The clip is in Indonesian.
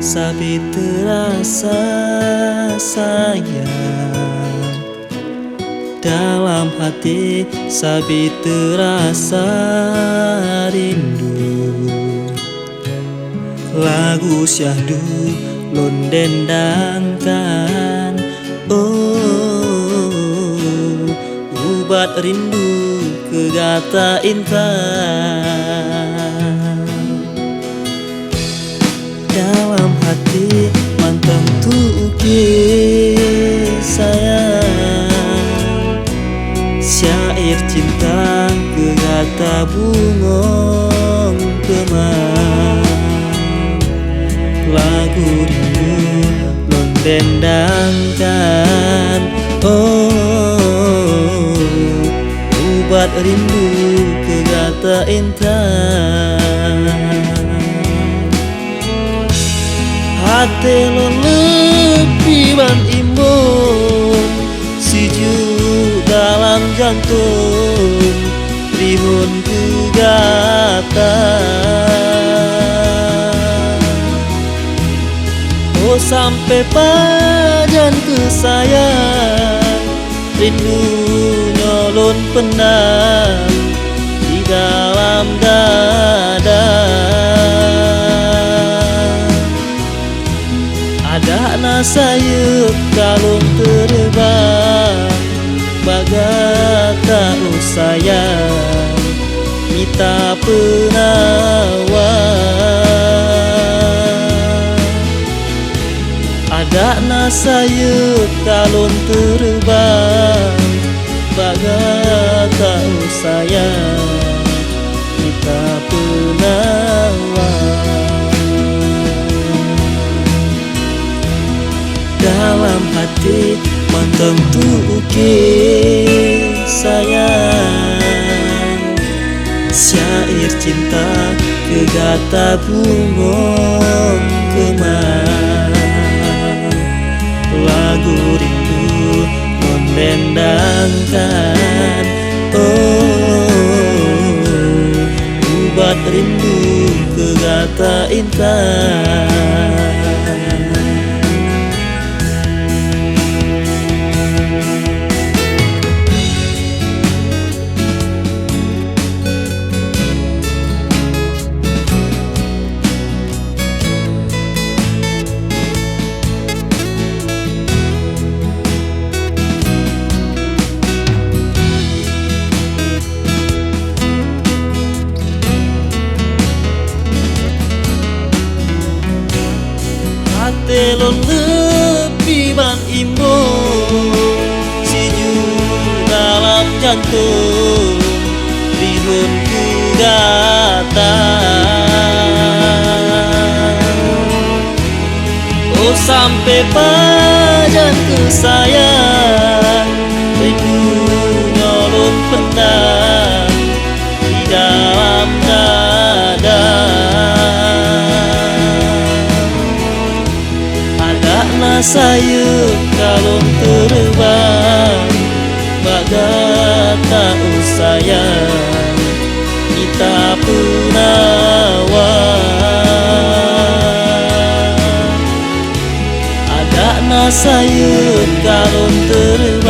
sabi terasa sayang. Dalam hati sabi terasa rindu. Lagu syahdu lon dendangkan, oh ubat rindu kegata intan. Dalam hati mantap tuki sayang, syair cinta kegata bungong kemang. Lagu rindu lon dendangkan, oh ubat rindu kegata intan. Hati lo lebih ban imun, siju dalam jantung, rihun kegatan. Oh sampai pajan kesayang, rindu nyolon pendam di dalam dada. Ada nasayup kalung terbang, bagata usayang mita penawar. Ada nasayup kalung terbang, bagata usayang mita penawar. Dalam hati mantap tuki sayang, syair cinta kegata bungong kemang. Lagu rindu mendendangkan, oh ubat rindu kegata intan. Hati lo lebih ban imun, siju dalam jantung, rihun kegatan. Oh sampai pajan kesayang, rindu nyolong pendam di dalam dada. Sayup kalung terbang, bagata usayang kita penawar. Ada nasayup kalung terbang,